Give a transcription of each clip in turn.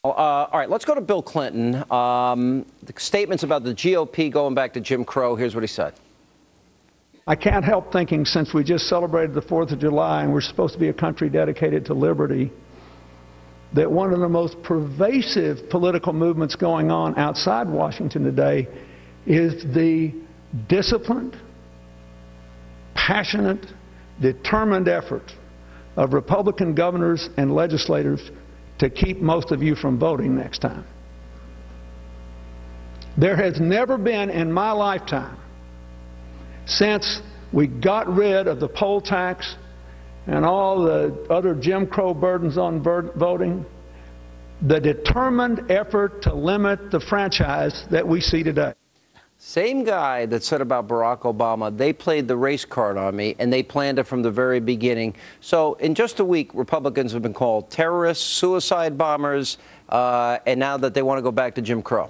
All right, let's go to Bill Clinton. The statements about the GOP going back to Jim Crow. Here's what he said. I can't help thinking, since we just celebrated the 4th of July and we're supposed to be a country dedicated to liberty, that one of the most pervasive political movements going on outside Washington today is the disciplined, passionate, determined effort of Republican governors and legislators to keep most of you from voting next time. There has never been in my lifetime, since we got rid of the poll tax and all the other Jim Crow burdens on voting, the determined effort to limit the franchise that we see today. Same guy that said about Barack Obama, they played the race card on me, and they planned it from the very beginning. So in just a week, Republicans have been called terrorists, suicide bombers, and now that they want to go back to Jim Crow.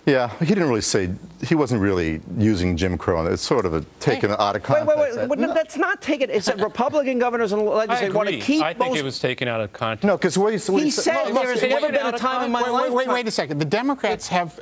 Yeah, he didn't really say, he wasn't really using Jim Crow. It's sort of taken out of context. Wait, no, that's not taken. It's that Republican governors and legislators want to keep I think it was taken out of context. No, because what he said there's never been a time in my life. Wait a second. The Democrats have,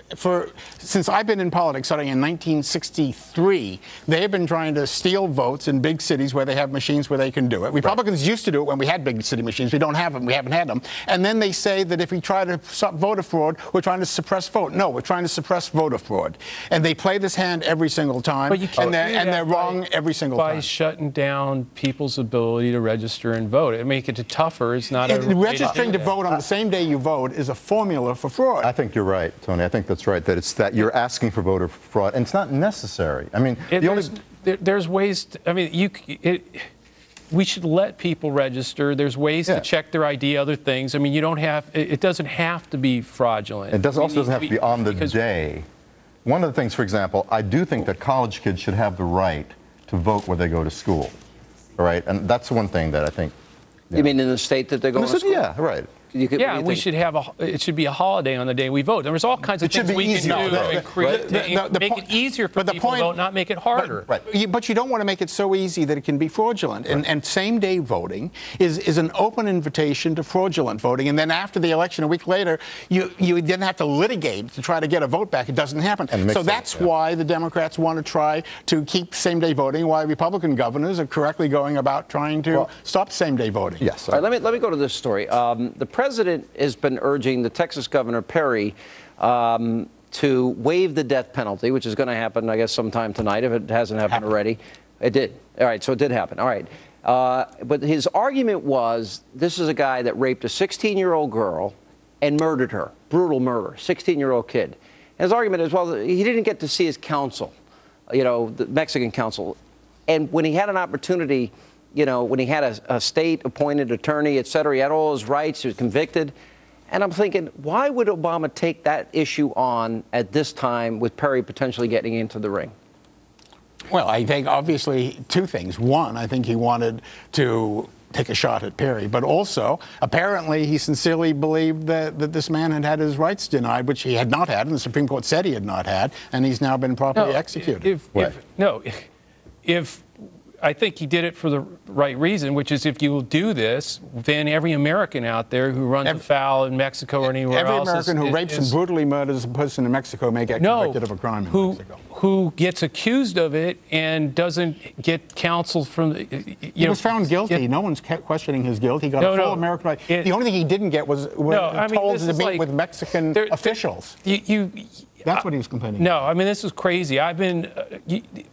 since I've been in politics, starting in 1963, they have been trying to steal votes in big cities where they have machines where they can do it. Republicans used to do it when we had big city machines. We don't have them. We haven't had them. And then they say that if we try to stop voter fraud, we're trying to suppress vote. No, we're trying to suppress voter fraud. And they play this hand every single time, but you can't and they're wrong every single time. By shutting down people's ability to register and vote. It makes it tougher. It's not registering to vote on the same day you vote is a formula for fraud. I think you're right, Tony. I think that's right, that it's that you're asking for voter fraud, and it's not necessary. I mean, there's ways to, I mean, we should let people register. There's ways to check their ID, other things. I mean, you don't have, it doesn't have to be fraudulent. It also doesn't have to be on the day. One of the things, for example, I do think that college kids should have the right to vote where they go to school. All right? And that's one thing that I think. You mean in the state that they go to school? Yeah, right. We should have it should be a holiday on the day we vote. There's all kinds of things we can do to make it easier for people to vote, not make it harder. But you don't want to make it so easy that it can be fraudulent. And same-day voting is an open invitation to fraudulent voting. And then after the election, a week later, you then have to litigate to try to get a vote back. It doesn't happen. So that's why the Democrats want to try to keep same-day voting, why Republican governors are correctly going about trying to stop same-day voting. Yes. All right, let me go to this story. The president has been urging the Texas Governor Perry to waive the death penalty, which is going to happen, I guess, sometime tonight, if it hasn't happened already. It did. All right, so it did happen. All right. But his argument was, this is a guy that raped a 16-year-old girl and murdered her. Brutal murder. 16-year-old kid. And his argument is, well, he didn't get to see his counsel, the Mexican counsel. And when he had an opportunity, when he had a state-appointed attorney, et cetera, he had all his rights, he was convicted. And I'm thinking, why would Obama take that issue on at this time with Perry potentially getting into the ring? Well, I think obviously two things. One, I think he wanted to take a shot at Perry, but also apparently he sincerely believed that this man had had his rights denied, which he had not had, and the Supreme Court said he had not had, and he's now been properly executed. I think he did it for the right reason, which is if you do this, then every American out there who runs afoul in Mexico or anywhere else. Every American who rapes and brutally murders a person in Mexico may get convicted of a crime in Mexico. Who gets accused of it and doesn't get counsel from he was found guilty. No one's questioning his guilt. He got a full American right. The only thing he didn't get was told to meet with Mexican officials. That's what he was complaining about. No, I mean, this is crazy.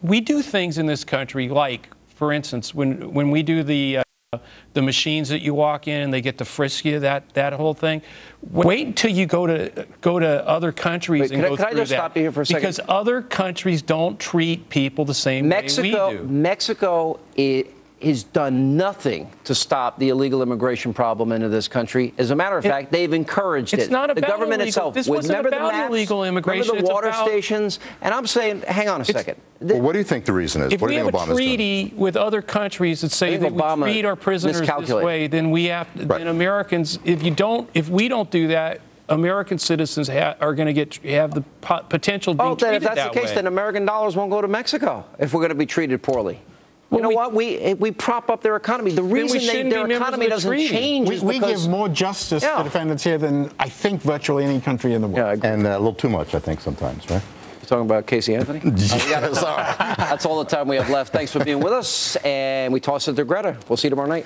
We do things in this country like, for instance, when we do the machines that you walk in and they get to frisk you, that whole thing. Wait until you go to other countries and go through that. Can I just stop you here for a second? Because other countries don't treat people the same way we do. Mexico has done nothing to stop the illegal immigration problem into this country. As a matter of fact, they've encouraged it. It's not about the government itself. This wasn't about illegal immigration. Remember the water stations? And I'm saying, hang on a second. Well, what do you think the reason is? If we have a treaty with other countries that say that we treat our prisoners this way, then we have then Americans. If we don't do that, American citizens are going to have the potential to be treated that way. If that's the case, then American dollars won't go to Mexico if we're going to be treated poorly. You know what? We prop up their economy. The reason their economy doesn't change is we because give more justice to defendants here than I think virtually any country in the world. And a little too much, I think, sometimes, right? You're talking about Casey Anthony? That's all the time we have left. Thanks for being with us, and we toss it to Greta. We'll see you tomorrow night.